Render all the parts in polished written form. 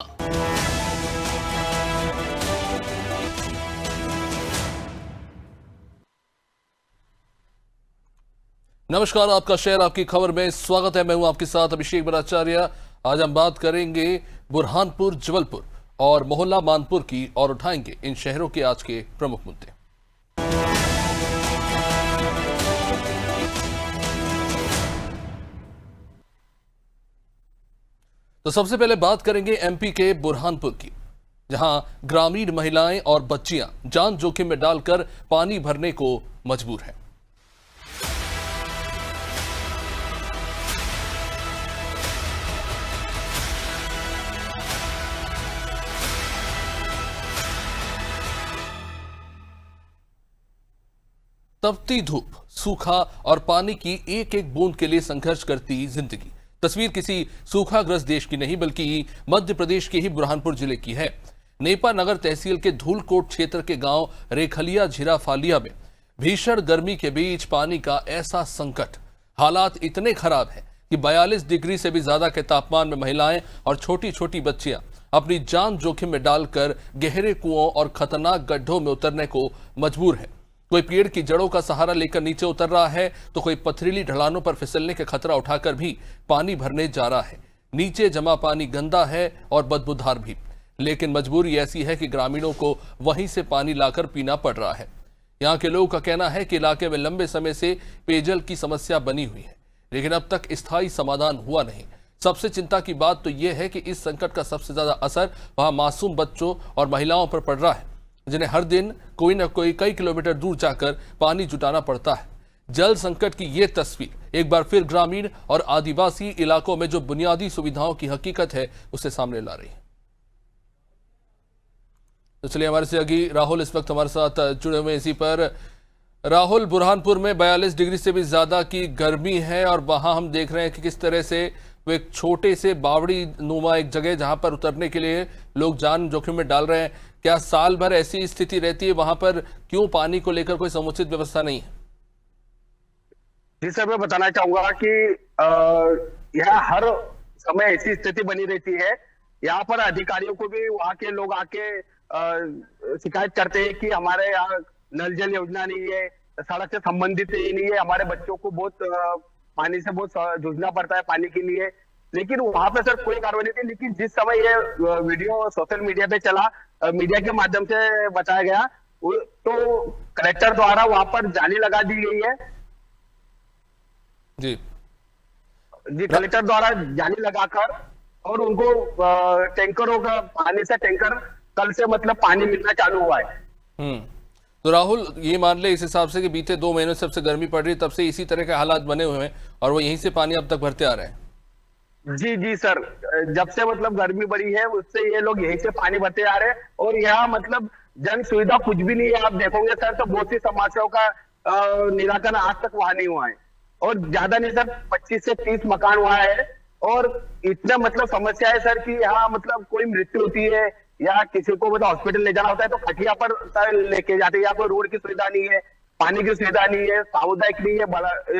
नमस्कार, आपका शहर आपकी खबर में स्वागत है। मैं हूं आपके साथ अभिषेक भट्टाचार्य। आज हम बात करेंगे बुरहानपुर, जबलपुर और मोहल्ला मानपुर की और उठाएंगे इन शहरों के आज के प्रमुख मुद्दे। तो सबसे पहले बात करेंगे एमपी के बुरहानपुर की, जहां ग्रामीण महिलाएं और बच्चियां जान जोखिम में डालकर पानी भरने को मजबूर हैं। तपती धूप, सूखा और पानी की एक एक बूंद के लिए संघर्ष करती जिंदगी। तस्वीर किसी सूखाग्रस्त देश की नहीं बल्कि मध्य प्रदेश के ही बुरहानपुर जिले की है। नेपा नगर तहसील के धूलकोट क्षेत्र के गांव रेखलिया झिराफालिया में भीषण गर्मी के बीच पानी का ऐसा संकट, हालात इतने खराब हैं कि 42 डिग्री से भी ज्यादा के तापमान में महिलाएं और छोटी छोटी बच्चियां अपनी जान जोखिम में डालकर गहरे कुओं और खतरनाक गड्ढों में उतरने को मजबूर है। कोई पेड़ की जड़ों का सहारा लेकर नीचे उतर रहा है तो कोई पथरीली ढलानों पर फिसलने के खतरा उठाकर भी पानी भरने जा रहा है। नीचे जमा पानी गंदा है और बदबूदार भी, लेकिन मजबूरी ऐसी है कि ग्रामीणों को वहीं से पानी लाकर पीना पड़ रहा है। यहाँ के लोगों का कहना है कि इलाके में लंबे समय से पेयजल की समस्या बनी हुई है, लेकिन अब तक स्थायी समाधान हुआ नहीं। सबसे चिंता की बात तो यह है कि इस संकट का सबसे ज्यादा असर वहां मासूम बच्चों और महिलाओं पर पड़ रहा है, जिन्हें हर दिन कोई न कोई कई किलोमीटर दूर जाकर पानी जुटाना पड़ता है। जल संकट की ये तस्वीर एक बार फिर ग्रामीण और आदिवासी इलाकों में जो बुनियादी सुविधाओं की हकीकत है उसे सामने ला रही है। तो चलिए, हमारे सहयोगी राहुल इस वक्त हमारे साथ जुड़े हुए। इसी पर राहुल, बुरहानपुर में 42 डिग्री से भी ज्यादा की गर्मी है और वहां हम देख रहे हैं कि किस तरह से वो एक छोटे से बावड़ी नुमा एक जगह जहां पर उतरने के लिए लोग जान जोखिम में डाल रहे हैं। क्या साल भर ऐसी स्थिति रहती है वहां पर? क्यों पानी को लेकर कोई समुचित व्यवस्था नहीं है? जी सर, मैं बताना चाहूंगा कि यहाँ हर समय ऐसी स्थिति बनी रहती है। यहाँ पर अधिकारियों को भी वहाँ के लोग आके शिकायत करते हैं कि हमारे यहाँ नल जल योजना नहीं है, सड़क से संबंधित ही नहीं है, हमारे बच्चों को बहुत पानी से बहुत जूझना पड़ता है पानी के लिए। लेकिन वहां पे सर कोई कार्रवाई नहीं थी। लेकिन जिस समय ये वीडियो सोशल मीडिया पे चला, मीडिया के माध्यम से बताया गया, तो कलेक्टर द्वारा वहां पर जाली लगा दी गई है। जी, कलेक्टर द्वारा जाली लगाकर और उनको टैंकरों का पानी से टैंकर कल से मतलब पानी मिलना चालू हुआ है। तो राहुल, ये मान ले इस हिसाब से कि बीते 2 महीनों से सबसे गर्मी पड़ रही है, तब से इसी तरह के हालात बने हुए हैं और वो यहीं से पानी अब तक भरते आ रहे हैं। जी सर, जब से मतलब गर्मी बढ़ी है उससे ये लोग यहीं से पानी भरते आ रहे हैं और यहाँ मतलब जन सुविधा कुछ भी नहीं है। आप देखोगे सर तो बहुत सी समस्याओं का निराकरण आज तक वहां नहीं हुआ है और ज्यादा नहीं सर 25 से 30 मकान वहां है और इतना मतलब समस्या है सर कि यहाँ मतलब कोई मृत्यु होती है या किसी को मतलब हॉस्पिटल ले जाना होता है तो खटिया पर लेके जाते हैं। या कोई रोड की सुविधा नहीं है, पानी की सुविधा नहीं है, सामुदायिक नहीं है,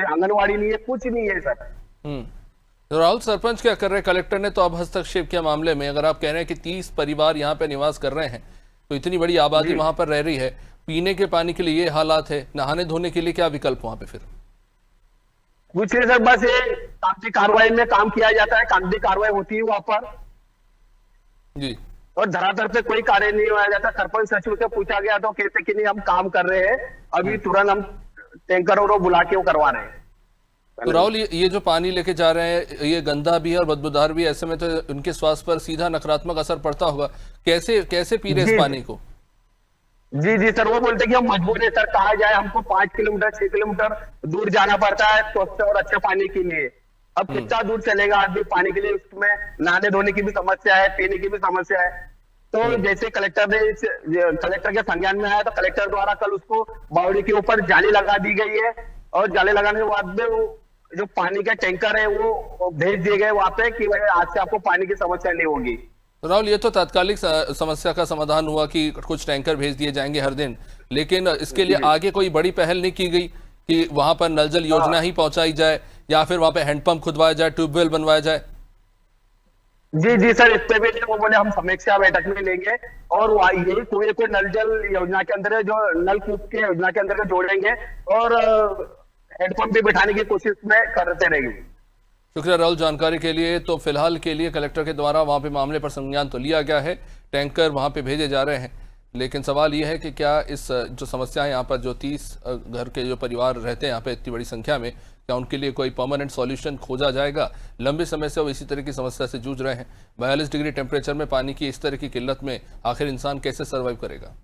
आंगनबाड़ी नहीं है, कुछ नहीं है सर। तो राहुल, सरपंच क्या कर रहे हैं? कलेक्टर ने तो अब हस्तक्षेप किया मामले में। अगर आप कह रहे हैं कि 30 परिवार यहाँ पे निवास कर रहे हैं तो इतनी बड़ी आबादी वहां पर रह रही है, पीने के पानी के लिए ये हालात है, नहाने धोने के लिए क्या विकल्प वहां पे फिर? कुछ नहीं सर, बस ये कागजी कार्रवाई में काम किया जाता है, कागजी कार्रवाई होती है वहां पर जी, और धरातल पे कोई कार्य नहीं होया जाता। सरपंच सचिव से पूछा गया तो कहते कि नहीं हम काम कर रहे हैं, अभी तुरंत हम टैंकरों को बुला के वो करवा रहे हैं। तो राहुल, ये जो पानी लेके जा रहे हैं ये गंदा भी है और बदबूदार भी है, ऐसे में तो उनके स्वास्थ्य पर सीधा नकारात्मक असर पड़ता होगा। कैसे पी रहे इस पानी को? जी सर, वो बोलते कि हम मजबूर है सर, कहा जाए हमको 5 किलोमीटर 6 किलोमीटर दूर जाना पड़ता है स्वच्छ और अच्छे पानी के लिए। अब कितना दूर चलेगा आदमी पानी के लिए? उसमें नहाने धोने की भी समस्या है, पीने की भी समस्या है। तो जैसे कलेक्टर के संज्ञान में आया तो कलेक्टर द्वारा कल उसको बावड़ी के ऊपर जाली लगा दी गई है और जाली लगाने के बाद में जो पानी का टैंकर है वो भेज दिए गए वहां पे कि भाई आज से आपको पानी की समस्या नहीं होगी। राहुल, ये तो तात्कालिक समस्या का समाधान हुआ कि कुछ टैंकर भेज दिए जाएंगे हर दिन, लेकिन इसके लिए आगे कोई बड़ी पहल नहीं की गई कि वहां पर नल जल योजना ही पहुंचाई जाए या फिर वहां पे हैंडपंप खुदवाया जाए, ट्यूबवेल बनवाया जाए? जी जी सर, इस पे भी वो बोले हम समीक्षा बैठक में लेंगे और यही कोई नल जल योजना के अंदर है जो नलकूप के योजना के अंदर जोड़ेंगे और हेडपंप भी बिठाने की कोशिश में करते रहेंगे। शुक्रिया राहुल जानकारी के लिए। तो फिलहाल के लिए कलेक्टर के द्वारा वहां पे मामले पर संज्ञान तो लिया गया है, टैंकर वहां पे भेजे जा रहे हैं, लेकिन सवाल यह है कि क्या इस जो समस्या है यहाँ पर जो 30 घर के जो परिवार रहते हैं यहाँ पे इतनी बड़ी संख्या में, क्या उनके लिए कोई परमानेंट सॉल्यूशन खोजा जाएगा? लंबे समय से वो इसी तरह की समस्या से जूझ रहे हैं। 42 डिग्री टेम्परेचर में पानी की इस तरह की किल्लत में आखिर इंसान कैसे सर्वाइव करेगा?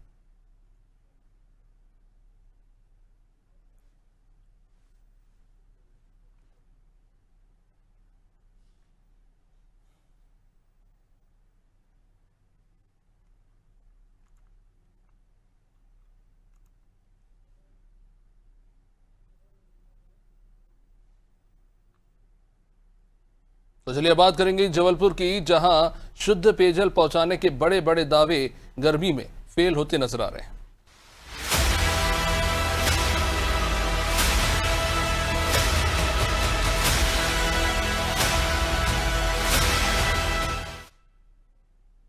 तो चलिए बात करेंगे जबलपुर की, जहां शुद्ध पेयजल पहुंचाने के बड़े बड़े दावे गर्मी में फेल होते नजर आ रहे हैं।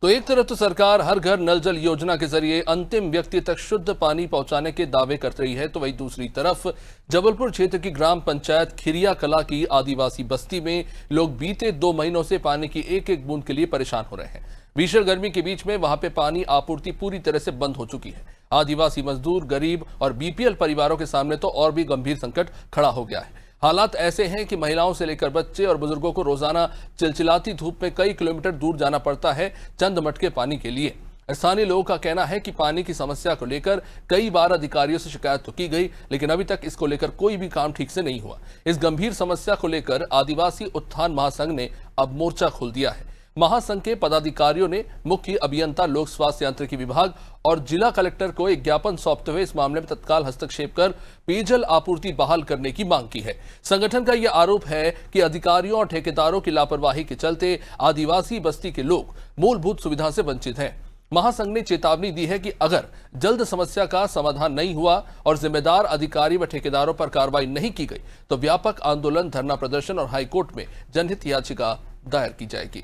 तो एक तरफ तो सरकार हर घर नल जल योजना के जरिए अंतिम व्यक्ति तक शुद्ध पानी पहुंचाने के दावे कर रही है, तो वहीं दूसरी तरफ जबलपुर क्षेत्र की ग्राम पंचायत खिरिया कला की आदिवासी बस्ती में लोग बीते 2 महीनों से पानी की एक एक बूंद के लिए परेशान हो रहे हैं। भीषण गर्मी के बीच में वहां पे पानी आपूर्ति पूरी तरह से बंद हो चुकी है। आदिवासी मजदूर, गरीब और बीपीएल परिवारों के सामने तो और भी गंभीर संकट खड़ा हो गया है। हालात ऐसे हैं कि महिलाओं से लेकर बच्चे और बुजुर्गों को रोजाना चिलचिलाती धूप में कई किलोमीटर दूर जाना पड़ता है चंद मटके पानी के लिए। स्थानीय लोगों का कहना है कि पानी की समस्या को लेकर कई बार अधिकारियों से शिकायत तो की गई, लेकिन अभी तक इसको लेकर कोई भी काम ठीक से नहीं हुआ। इस गंभीर समस्या को लेकर आदिवासी उत्थान महासंघ ने अब मोर्चा खोल दिया है। महासंघ के पदाधिकारियों ने मुख्य अभियंता लोक स्वास्थ्य यांत्रिकी विभाग और जिला कलेक्टर को एक ज्ञापन सौंपते हुए इस मामले में तत्काल हस्तक्षेप कर पेयजल आपूर्ति बहाल करने की मांग की है। संगठन का यह आरोप है कि अधिकारियों और ठेकेदारों की लापरवाही के चलते आदिवासी बस्ती के लोग मूलभूत सुविधा से वंचित हैं। महासंघ ने चेतावनी दी है कि अगर जल्द समस्या का समाधान नहीं हुआ और जिम्मेदार अधिकारी व ठेकेदारों पर कार्रवाई नहीं की गई तो व्यापक आंदोलन, धरना प्रदर्शन और हाईकोर्ट में जनहित याचिका दायर की जाएगी।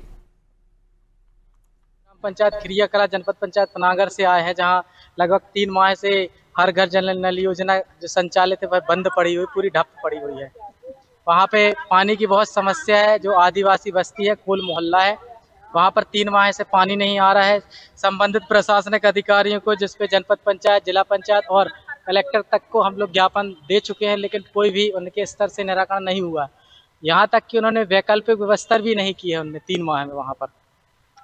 पंचायत खिरिया कला जनपद पंचायत पनागर से आए हैं, जहां लगभग 3 माह से हर घर जल नल योजना जो संचालित है वह बंद पड़ी हुई, पूरी ठप पड़ी हुई है। वहां पे पानी की बहुत समस्या है। जो आदिवासी बस्ती है, कुल मोहल्ला है, वहां पर 3 माह से पानी नहीं आ रहा है। संबंधित प्रशासनिक अधिकारियों को, जिसपे जनपद पंचायत, जिला पंचायत और कलेक्टर तक को हम लोग ज्ञापन दे चुके हैं, लेकिन कोई भी उनके स्तर से निराकरण नहीं हुआ। यहाँ तक कि उन्होंने वैकल्पिक व्यवस्था भी नहीं की है उनने 3 माह में। वहाँ पर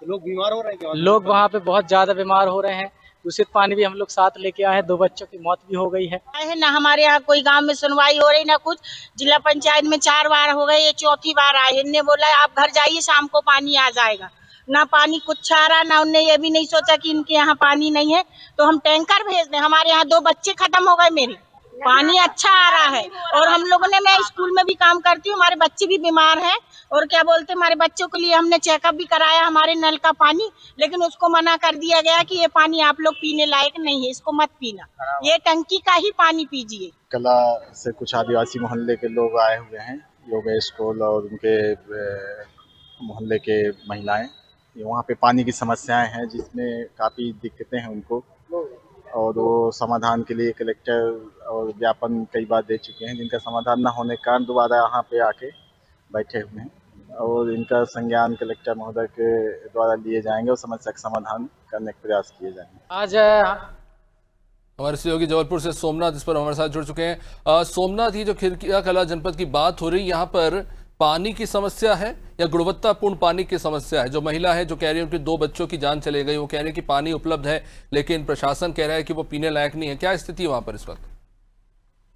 लोग बीमार हो रहे हैं, लोग वहाँ पे बहुत ज्यादा बीमार हो रहे हैं। दूषित पानी भी हम लोग साथ लेके आए हैं। 2 बच्चों की मौत भी हो गई है। ना हमारे यहाँ कोई गांव में सुनवाई हो रही, ना कुछ। जिला पंचायत में 4 बार हो गए, ये 4थी बार आए। इनने बोला आप घर जाइए, शाम को पानी आ जाएगा। ना पानी कुछ आ रहा, ना उनने ये भी नहीं सोचा कि इनके यहाँ पानी नहीं है तो हम टैंकर भेज दें। हमारे यहाँ 2 बच्चे खत्म हो गए मेरे। पानी अच्छा आ रहा है और हम लोगों ने, मैं स्कूल में भी काम करती हूँ, हमारे बच्चे भी बीमार हैं और क्या बोलते, हमारे बच्चों के लिए हमने चेकअप भी कराया हमारे नल का पानी, लेकिन उसको मना कर दिया गया कि ये पानी आप लोग पीने लायक नहीं है, इसको मत पीना, ये टंकी का ही पानी पीजिए। कला से कुछ आदिवासी मोहल्ले के लोग आए हुए हैं, योगेश कोल और उनके मोहल्ले के महिलाएं। वहाँ पे पानी की समस्याएं हैं जिसमें काफ़ी दिक्कतें हैं उनको, और वो समाधान के लिए कलेक्टर और ज्ञापन कई बार दे चुके हैं, जिनका समाधान न होने के कारण दोबारा यहाँ पे आके बैठे हुए हैं और इनका संज्ञान कलेक्टर महोदय के द्वारा लिए जाएंगे और समस्या का समाधान करने के प्रयास किए जाएंगे। आज हमारे सहयोगी जबलपुर से सोमनाथ इस पर हमारे साथ जुड़ चुके हैं। सोमनाथ, ये जो खिरिया कला जनपद की बात हो रही, यहाँ पर पानी की समस्या है या गुणवत्तापूर्ण पानी की समस्या है? जो महिला है जो कह रही है उनके 2 बच्चों की जान चले गई, वो कह रही है कि पानी उपलब्ध है लेकिन प्रशासन कह रहा है कि वो पीने लायक नहीं है। क्या स्थिति है वहां पर इस वक्त?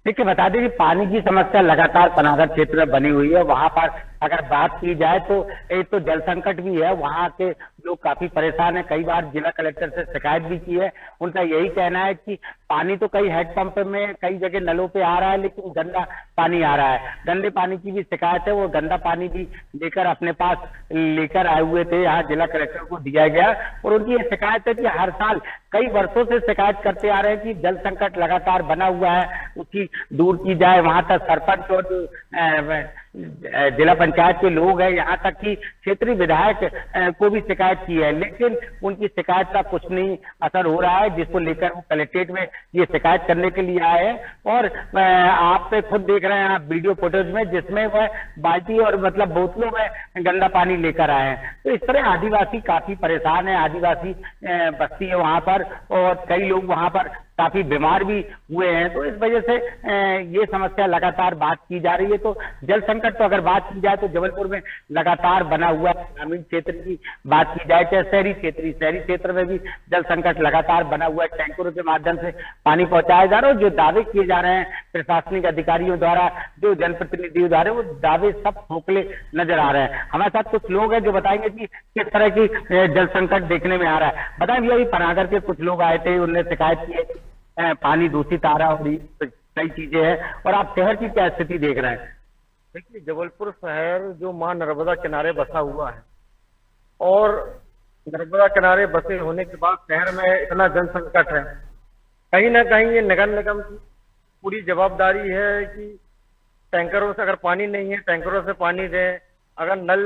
देखिए, बता दें कि पानी की समस्या लगातार पनागर क्षेत्र में बनी हुई है। वहां पर अगर बात की जाए तो एक तो जल संकट भी है, वहां के लोग काफी परेशान है। कई बार जिला कलेक्टर से शिकायत भी की है। उनका यही कहना है कि पानी तो कई हैंडपंप में, कई जगह नलों पे आ रहा है, लेकिन गंदा पानी आ रहा है। गंदे पानी की भी शिकायत है। वो गंदा पानी भी लेकर अपने पास लेकर आए हुए थे, यहाँ जिला कलेक्टर को दिया गया। और उनकी ये शिकायत है कि हर साल कई वर्षों से शिकायत करते आ रहे हैं कि जल संकट लगातार बना हुआ है, उसकी दूर की जाए। वहां तक सरपंच और जिला पंचायत के लोग हैं, यहाँ तक कि क्षेत्रीय विधायक को भी शिकायत की है, लेकिन उनकी शिकायत का कुछ नहीं असर हो रहा है, जिसको लेकर वो कलेक्ट्रेट में ये शिकायत करने के लिए आए हैं। और आप खुद देख रहे हैं आप वीडियो फुटेज में, जिसमें वह बाल्टी और मतलब बोतलों में गंदा पानी लेकर आए हैं। तो इस तरह आदिवासी काफी परेशान है, आदिवासी बस्ती है वहां पर, और कई लोग वहां पर काफी बीमार भी हुए हैं। तो इस वजह से ये समस्या लगातार बात की जा रही है। तो जल संकट तो अगर बात की जाए तो जबलपुर में लगातार बना हुआ, ग्रामीण क्षेत्र की बात की जाए चाहे शहरी क्षेत्र में भी जल संकट लगातार बना हुआ है। टैंकरों के माध्यम से पानी पहुंचाया जा रहा है। जो दावे किए जा रहे हैं प्रशासनिक अधिकारियों द्वारा, जो जनप्रतिनिधियों द्वारा, वो दावे सब खोखले नजर आ रहे हैं। हमारे साथ कुछ लोग हैं जो बताएंगे कि किस तरह की जल संकट देखने में आ रहा है। बताएं भैया, ये पनागर के कुछ लोग आए थे, उन्होंने शिकायत की है पानी दूषित आ रहा और कई चीजें हैं, और आप शहर की क्या स्थिति देख रहे हैं? देखिए, जबलपुर शहर जो मां नर्मदा किनारे बसा हुआ है, और नर्मदा किनारे बसे होने के बाद शहर में इतना जन संकट है, कहीं ना कहीं ये नगर निगम की पूरी जवाबदारी है कि टैंकरों से अगर पानी नहीं है, टैंकरों से पानी दें। अगर नल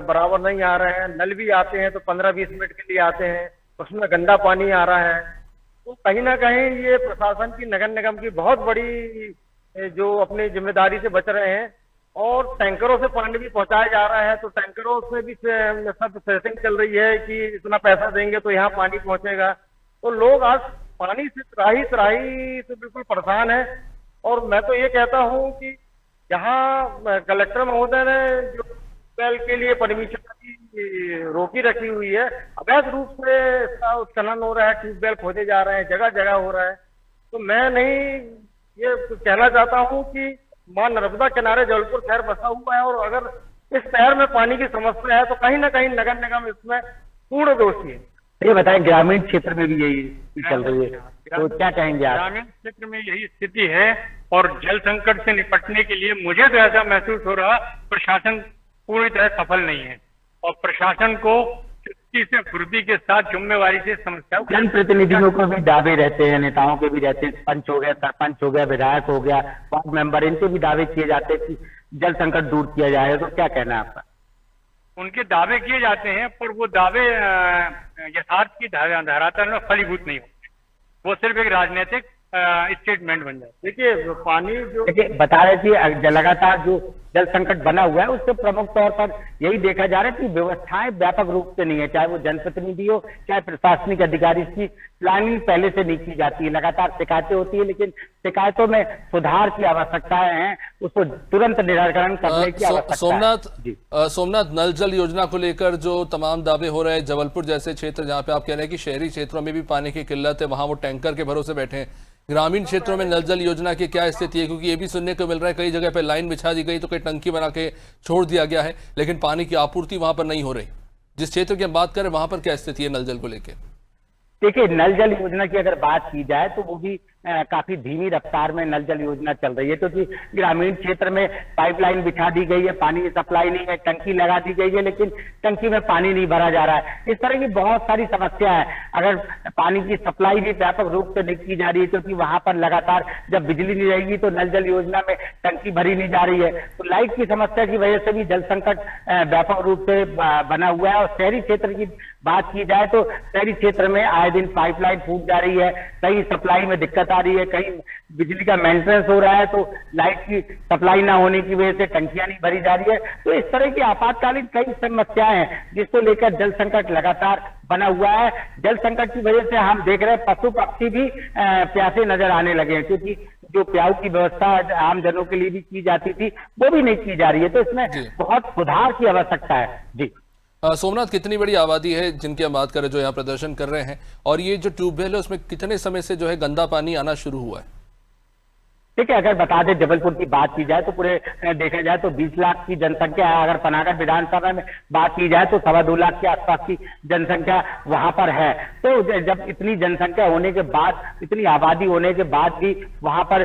बराबर नहीं आ रहे हैं, नल भी आते हैं तो 15-20 मिनट के लिए आते हैं, उसमें गंदा पानी आ रहा है। तो कहीं ना कहीं ये प्रशासन की, नगर निगम की बहुत बड़ी जो अपनी जिम्मेदारी से बच रहे हैं। और टैंकरों से पानी भी पहुंचाया जा रहा है, तो टैंकरों से भी सब सेटिंग चल रही है कि इतना पैसा देंगे तो यहाँ पानी पहुंचेगा। तो लोग आज पानी से त्राही से बिल्कुल परेशान है। और मैं तो ये कहता हूँ कि यहाँ कलेक्टर महोदय ने जो ट्यूबवेल के लिए परमिशन की रोकी रखी हुई है, अवैध रूप से इसका उत्खनन हो रहा है, ट्यूबवेल खोदे जा रहे हैं, जगह जगह हो रहा है। तो मैं नहीं ये कहना चाहता हूँ कि मां नर्मदा किनारे जबलपुर शहर बसा हुआ है, और अगर इस शहर में पानी की समस्या है तो कहीं ना कहीं नगर निगम इसमें पूर्ण दोषी है। ये बताएं, ग्रामीण क्षेत्र में भी यही चल रही है, तो क्या कहेंगे आप? ग्रामीण क्षेत्र में यही स्थिति है, और जल संकट से निपटने के लिए मुझे तो ऐसा महसूस हो रहा प्रशासन पूरी तरह सफल नहीं है, और प्रशासन को चुस्ती से, फुर्ती के साथ, जिम्मेवारी से समस्या। जनप्रतिनिधियों को भी दावे रहते हैं, नेताओं के भी रहते हैं, पंच हो गया, सरपंच हो गया, विधायक हो गया, वार्ड मेंबर, इनके भी दावे किए जाते हैं कि जल संकट दूर किया जाए। तो क्या कहना है आपका? उनके दावे किए जाते हैं, पर वो दावे यथार्थ की धरातल में फलीभूत नहीं होते, वो सिर्फ एक राजनीतिक स्टेटमेंट बन जाए। देखिए, पानी जो बता रहे थे लगातार जो जल संकट बना हुआ है, उससे प्रमुख तौर पर यही देखा जा रहा है कि व्यवस्थाएं व्यापक रूप से नहीं है, चाहे वो जनप्रतिनिधि हो, चाहे प्रशासनिक अधिकारी, की प्लानिंग पहले से नहीं की जाती है। लगातार शिकायतें होती है, लेकिन शिकायतों में सुधार की आवश्यकताएं हैं, उसको तुरंत निराकरण करने की आवश्यकता है। सोमनाथ, नल जल योजना को लेकर जो तमाम दावे हो रहे हैं, जबलपुर जैसे क्षेत्र जहां पे आप कह रहे हैं कि शहरी क्षेत्रों में भी पानी की किल्लत है, वहां वो टैंकर के भरोसे बैठे हैं, ग्रामीण क्षेत्रों में नल जल योजना की क्या स्थिति है? क्योंकि ये भी सुनने को मिल रहा है कई जगह पे लाइन बिछा दी गई तो कई टंकी बना के छोड़ दिया गया है, लेकिन पानी की आपूर्ति वहां पर नहीं हो रही। जिस क्षेत्र की हम बात करें वहां पर क्या स्थिति है नल जल को लेकर? देखिए, नल जल योजना की अगर बात की जाए तो वो भी काफी धीमी रफ्तार में नल जल योजना चल रही है, क्योंकि ग्रामीण क्षेत्र में पाइपलाइन बिछा दी गई है, पानी की सप्लाई नहीं है, टंकी लगा दी गई है, लेकिन टंकी में पानी नहीं भरा जा रहा है। इस तरह की बहुत सारी समस्या है। अगर पानी की सप्लाई भी व्यापक रूप से नहीं की जा रही है, क्योंकि वहां पर लगातार जब बिजली नहीं रहेगी तो नल जल योजना में टंकी भरी नहीं जा रही है, तो लाइट की समस्या की वजह से भी जल संकट व्यापक रूप से बना हुआ है। और शहरी क्षेत्र की बात की जाए तो शहरी क्षेत्र में आए दिन पाइपलाइन फूट जा रही है, कहीं सप्लाई में दिक्कत आ रही है, कहीं बिजली का मेंटेनेंस हो रहा है, तो लाइट की सप्लाई ना होने की वजह से टंकियां नहीं भरी जा रही है। तो इस तरह की आपातकालीन कई समस्याएं हैं, जिसको लेकर जल संकट लगातार बना हुआ है। जल संकट की वजह से हम देख रहे हैं पशु पक्षी भी प्यासे नजर आने लगे हैं, क्योंकि जो प्याऊ की व्यवस्था आम जनों के लिए भी की जाती थी वो भी नहीं की जा रही है। तो इसमें बहुत सुधार की आवश्यकता है। जी सोमनाथ, कितनी बड़ी आबादी है जिनकी हम बात करें जो यहाँ प्रदर्शन कर रहे हैं, और ये जो ट्यूबवेल है उसमें कितने समय से जो है गंदा पानी आना शुरू हुआ है? ठीक है, अगर बता दें जबलपुर की बात की जाए तो पूरे देखा जाए तो 20 लाख की जनसंख्या है। अगर पनागर विधानसभा में बात की जाए तो 2.25 लाख के आसपास की जनसंख्या वहां पर है। तो जब इतनी जनसंख्या होने के बाद, इतनी आबादी होने के बाद भी वहां पर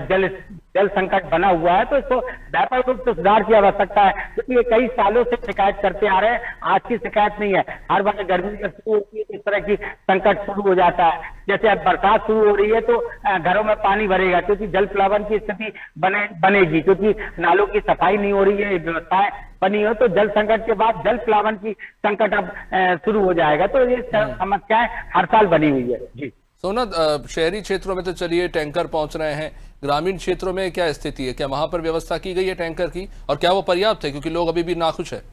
जल जल संकट बना हुआ है, तो इसको व्यापक रूप से सुधार की आवश्यकता है, क्योंकि ये कई सालों से शिकायत करते आ रहे हैं। आज की शिकायत नहीं है, हर बार गर्मी जब शुरू होती है तो इस तरह की संकट शुरू हो जाता है। जैसे अब बरसात शुरू हो रही है तो घरों में पानी भरेगा, क्योंकि जल प्लावन की स्थिति बनेगी, क्योंकि नालों की सफाई नहीं हो रही है, व्यवस्थाएं बनी हो, तो जल संकट के बाद जल प्लावन की संकट अब शुरू हो जाएगा। तो ये समस्याएं हर साल बनी हुई है। जी सोना, शहरी क्षेत्रों में तो चलिए टैंकर पहुंच रहे हैं, ग्रामीण क्षेत्रों में क्या स्थिति है? क्या वहां पर व्यवस्था की गई है टैंकर की, और क्या वो पर्याप्त है, क्योंकि लोग अभी भी नाखुश है?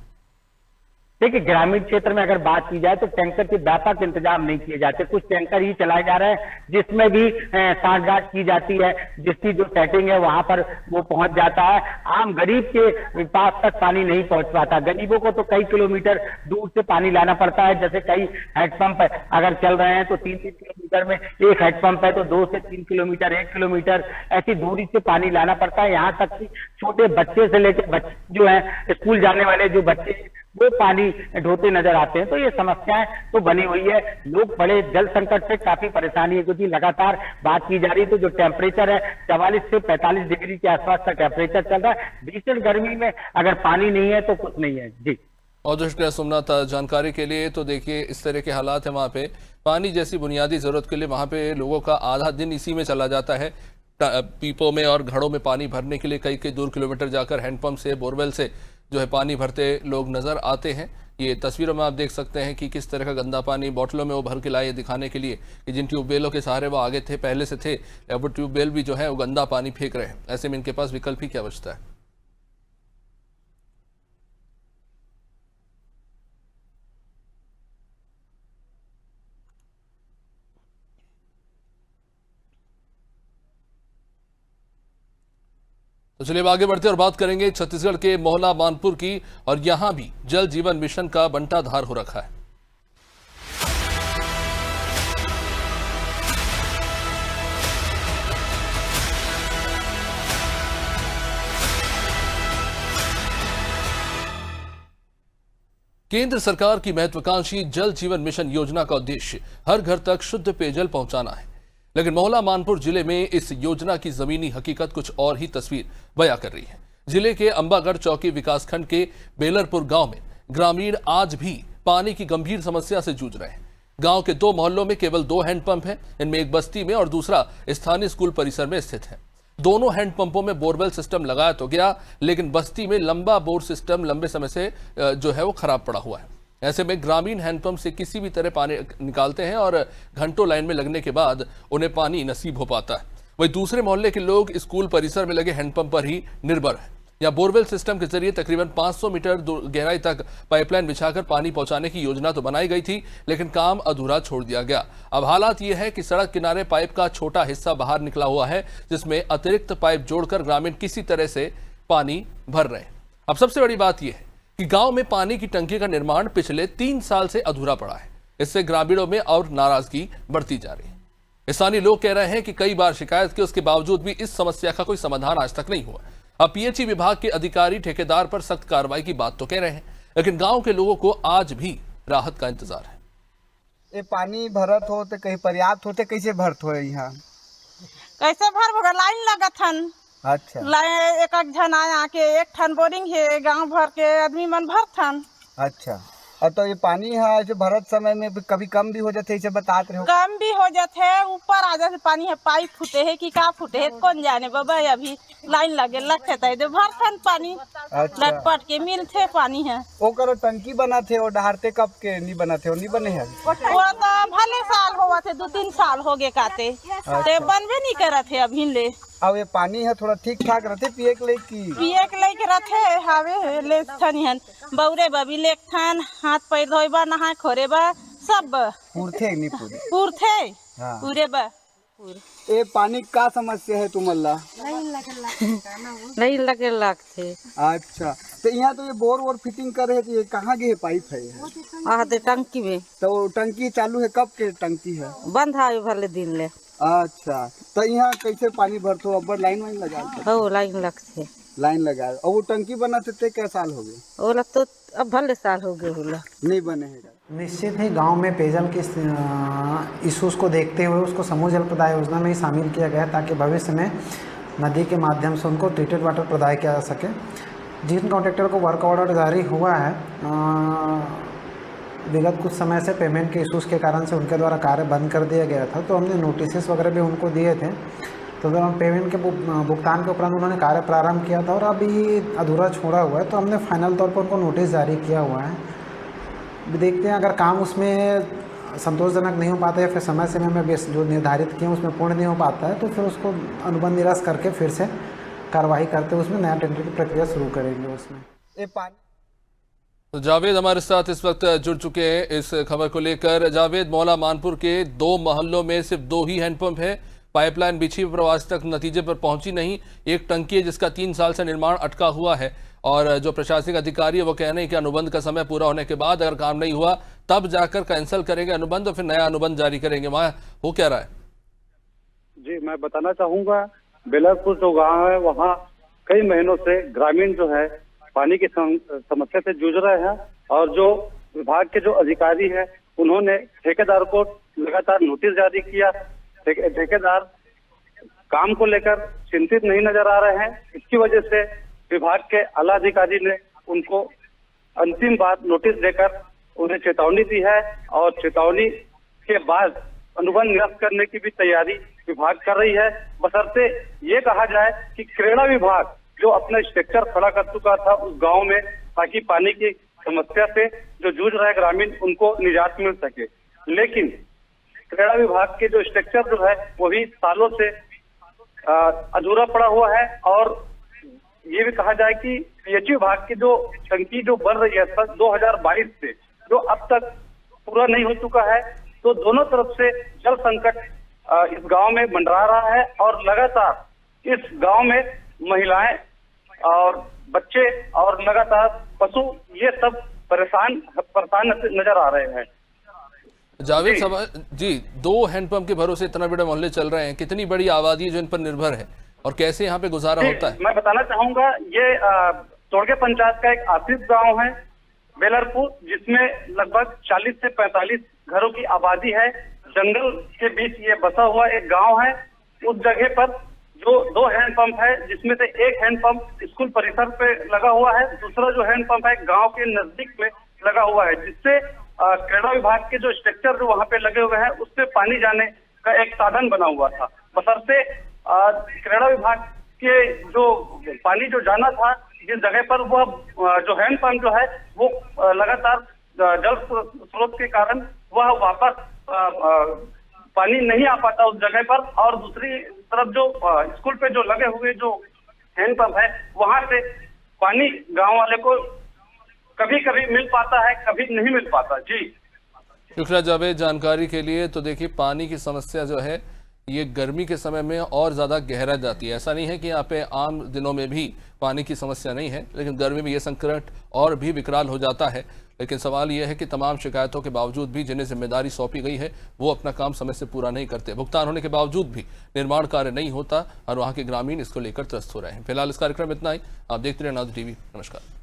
देखिए, ग्रामीण क्षेत्र में अगर बात की जाए तो टैंकर के व्यापक इंतजाम नहीं किए जाते। कुछ टैंकर ही चलाए जा रहे हैं, जिसमें भी सांठगांठ की जाती है, जिसकी जो सेटिंग है वहां पर वो पहुंच जाता है। आम गरीब के पास तक पानी नहीं पहुंच पाता। गरीबों को तो कई किलोमीटर दूर से पानी लाना पड़ता है। जैसे कई हैंडपंप अगर चल रहे हैं तो 3-3 किलोमीटर में एक हैंडपंप है, तो 2 से 3 किलोमीटर, 1 किलोमीटर ऐसी दूरी से पानी लाना पड़ता है। यहाँ तक कि छोटे बच्चे से लेकर बच्चे जो है स्कूल जाने वाले जो बच्चे, वो पानी ढोते नजर आते हैं। तो ये समस्याएं तो बनी हुई है। लोग बड़े जल संकट से काफी परेशानी है, क्योंकि लगातार बात की जा रही है तो जो टेम्परेचर है 44 से 45 डिग्री के आसपास का टेम्परेचर चल रहा है। भीषण गर्मी में अगर पानी नहीं है तो कुछ नहीं है। जी, और शुक्रिया सोमनाथ जानकारी के लिए। तो देखिए, इस तरह के हालात है वहाँ पे। पानी जैसी बुनियादी जरूरत के लिए वहाँ पे लोगों का आधा दिन इसी में चला जाता है, पीपों में और घड़ों में पानी भरने के लिए कई दूर किलोमीटर जाकर हैंडपंप से, बोरवेल से जो है पानी भरते लोग नजर आते हैं। ये तस्वीरों में आप देख सकते हैं कि किस तरह का गंदा पानी बोतलों में वो भर के लाए, दिखाने के लिए कि जिन ट्यूबवेलों के सहारे वो आगे थे, पहले से थे, अब वो ट्यूबवेल भी जो है वो गंदा पानी फेंक रहे हैं। ऐसे में इनके पास विकल्प ही क्या बचता है? तो चलिए आगे बढ़ते और बात करेंगे छत्तीसगढ़ के मोहला मानपुर की, और यहां भी जल जीवन मिशन का बंटाधार हो रखा है। केंद्र सरकार की महत्वाकांक्षी जल जीवन मिशन योजना का उद्देश्य हर घर तक शुद्ध पेयजल पहुंचाना है, लेकिन मोहला मानपुर जिले में इस योजना की जमीनी हकीकत कुछ और ही तस्वीर बयां कर रही है। जिले के अंबागढ़ चौकी विकासखंड के बेलरपुर गांव में ग्रामीण आज भी पानी की गंभीर समस्या से जूझ रहे हैं। गांव के 2 मोहल्लों में केवल 2 हैंडपंप हैं, इनमें एक बस्ती में और दूसरा स्थानीय स्कूल परिसर में स्थित है। दोनों हैंडपंपों में बोरवेल सिस्टम लगाया तो गया, लेकिन बस्ती में लंबा बोर सिस्टम लंबे समय से जो है वो खराब पड़ा हुआ है। ऐसे में ग्रामीण हैंडपंप से किसी भी तरह पानी निकालते हैं और घंटों लाइन में लगने के बाद उन्हें पानी नसीब हो पाता है। वहीं दूसरे मोहल्ले के लोग स्कूल परिसर में लगे हैंडपंप पर ही निर्भर है। यहाँ बोरवेल सिस्टम के जरिए तकरीबन 500 मीटर गहराई तक पाइपलाइन बिछाकर पानी पहुंचाने की योजना तो बनाई गई थी, लेकिन काम अधूरा छोड़ दिया गया। अब हालात ये है कि सड़क किनारे पाइप का छोटा हिस्सा बाहर निकला हुआ है, जिसमें अतिरिक्त पाइप जोड़कर ग्रामीण किसी तरह से पानी भर रहे हैं। अब सबसे बड़ी बात यह है कि गांव में पानी की टंकी का निर्माण पिछले 3 साल से अधूरा पड़ा है। इससे ग्रामीणों में और नाराजगी बढ़ती जा रही है। स्थानीय लोग कह रहे हैं कि कई बार शिकायत की, उसके बावजूद भी इस समस्या का कोई समाधान आज तक नहीं हुआ। अब पीएचई विभाग के अधिकारी ठेकेदार पर सख्त कार्रवाई की बात तो कह रहे हैं, लेकिन गांव के लोगों को आज भी राहत का इंतजार है। ये पानी भरत हो तो कहीं पर्याप्त होते, कैसे भरत हो यहाँ? कैसे भर लाइन लगत हन। अच्छा, एक जन आया के एक ठन बोरिंग है, गांव भर के आदमी मन भरथन। अच्छा, और तो ये पानी है जो भरत समय में कभी कम भी हो जाते, इसे बतात रहे हो? कम भी हो जाते है, ऊपर आ जाते पानी है, पाइप फूटे है कि का फूटे है कौन जाने बाबा। अभी लाइन लगे लगते थे भरथन पानी। अच्छा, लटपट के मिलते पानी है। वो करो टंकी बना थे और डहारते कब के नहीं बना थे, नहीं बने हैं? वो तो भले साल हुआ थे, 2-3 साल हो गए काते, ते बनबे नहीं करे थे अभी ले। अब ये पानी है थोड़ा ठीक ठाक रहते पिए के लेके रखे हावे ले थन बौरे बबी लेक थन, हाथ पैर धोइबा, नहा खोरेबा सब पूरथे नहीं पूरे पूरथे। हाँ। पूरे बा ये पानी का समस्या है तुम्हारा? नहीं लगे लगते। अच्छा, तो यहाँ तो ये बोर वोर फिटिंग कर रहे थे, ये कहाँ के पाइप है? टंकी में। तो टंकी चालू है, कब के टंकी है? बंद है भले दिन ले। अच्छा, तो यहाँ कैसे पानी भरते हो? अब लाइन वाइन लगा? हो लाइन लगते, लाइन लगा। और वो टंकी बनाते थे क्या साल हो गए? ओला तो अब भले साल हो गए होला नहीं बने हैं। निश्चित ही गांव में पेयजल के इश्यूज को देखते हुए उसको समूह जल प्रदाय योजना में ही शामिल किया गया, ताकि भविष्य में नदी के माध्यम से उनको ट्रीटेड वाटर प्रदान किया जा सके। जिन कॉन्ट्रैक्टर को वर्क ऑर्डर जारी हुआ है, विगत कुछ समय से पेमेंट के इश्यूज़ के कारण से उनके द्वारा कार्य बंद कर दिया गया था, तो हमने नोटिस वगैरह भी उनको दिए थे। तो जब हम पेमेंट के भुगतान के उपरांत उन्होंने कार्य प्रारंभ किया था और अभी अधूरा छोड़ा हुआ है, तो हमने फाइनल तौर पर उनको नोटिस जारी किया हुआ है। देखते हैं अगर काम उसमें संतोषजनक नहीं हो पाता है या फिर समय में जो निर्धारित किए उसमें पूर्ण नहीं हो पाता है, तो फिर उसको अनुबंध निरस्त करके फिर से कार्रवाई करते हुए उसमें नया टेंडर की प्रक्रिया शुरू करेंगे। उसमें ये पानी तो जावेद हमारे साथ इस वक्त जुड़ चुके हैं इस खबर को लेकर। जावेद, मौला मानपुर के 2 मोहल्लों में सिर्फ 2 ही हैंडपंप है, पाइपलाइन बिछी पर आज तक नतीजे पर पहुंची नहीं। एक टंकी है जिसका 3 साल से निर्माण अटका हुआ है और जो प्रशासनिक अधिकारी है वो कह रहे हैं कि अनुबंध का समय पूरा होने के बाद अगर काम नहीं हुआ तब जाकर कैंसिल करेंगे अनुबंध और फिर नया अनुबंध जारी करेंगे। वहाँ हो क्या रहा है? जी, मैं बताना चाहूंगा, बेलरपुर जो गांव है वहाँ कई महीनों से ग्रामीण जो है पानी की समस्या से जूझ रहे हैं और जो विभाग के जो अधिकारी हैं उन्होंने ठेकेदार को लगातार नोटिस जारी किया। ठेकेदार काम को लेकर चिंतित नहीं नजर आ रहे हैं। इसकी वजह से विभाग के आला अधिकारी ने उनको अंतिम बार नोटिस देकर उन्हें चेतावनी दी है और चेतावनी के बाद अनुबंध निरस्त करने की भी तैयारी विभाग कर रही है, बशर्ते ये कहा जाए कि क्रेड़ा विभाग जो अपना स्ट्रक्चर खड़ा कर चुका था उस गांव में, ताकि पानी की समस्या से जो जूझ रहे ग्रामीण उनको निजात मिल सके। लेकिन क्रेड़ा विभाग के जो स्ट्रक्चर जो है वो भी सालों से अधूरा पड़ा हुआ है और ये भी कहा जाए कि पीएचई विभाग की जो टंकी जो बन रही है 2022 से जो अब तक पूरा नहीं हो चुका है, तो दोनों तरफ से जल संकट इस गांव में मंडरा रहा है और लगातार इस गांव में महिलाएं और बच्चे और लगातार पशु ये सब परेशान नजर आ रहे हैं। जावेद जी, 2 हैंडपंप के भरोसे इतना बड़े मोहल्ले चल रहे हैं, कितनी बड़ी आबादी है जो इन पर निर्भर है और कैसे यहाँ पे गुजारा होता है? मैं बताना चाहूंगा, ये तोड़के पंचायत का एक आश्रित गांव है बेलरपुर, जिसमें लगभग 40 से 45 घरों की आबादी है। जंगल के बीच ये बसा हुआ एक गांव है। उस जगह पर जो 2 हैंडपंप है, जिसमें से एक हैंडपंप स्कूल परिसर पे लगा हुआ है, दूसरा जो हैंडपंप है गांव के नजदीक में लगा हुआ है, जिससे क्रेड़ा विभाग के जो स्ट्रक्चर जो वहां पे लगे हुए हैं उससे पानी जाने का एक साधन बना हुआ था। बशर्ते क्रेड़ा विभाग के जो पानी जो जाना था जिस जगह पर, वह जो हैंडपंप जो है वो लगातार जल स्रोत के कारण वह वापस पानी नहीं आ पाता उस जगह पर। और दूसरी तरफ जो स्कूल पे जो लगे हुए जो हैंडपंप है वहां से पानी गांव वाले को कभी कभी मिल पाता है, कभी नहीं मिल पाता। जी शुक्रिया जावेद जानकारी के लिए। तो देखिए, पानी की समस्या जो है ये गर्मी के समय में और ज़्यादा गहरा जाती है। ऐसा नहीं है कि यहाँ पे आम दिनों में भी पानी की समस्या नहीं है, लेकिन गर्मी में ये संकट और भी विकराल हो जाता है। लेकिन सवाल यह है कि तमाम शिकायतों के बावजूद भी जिन्हें जिम्मेदारी सौंपी गई है वो अपना काम समय से पूरा नहीं करते। भुगतान होने के बावजूद भी निर्माण कार्य नहीं होता और वहाँ के ग्रामीण इसको लेकर त्रस्त हो रहे हैं। फिलहाल इस कार्यक्रम में इतना ही। आप देखते रहे नाज़ टीवी। नमस्कार।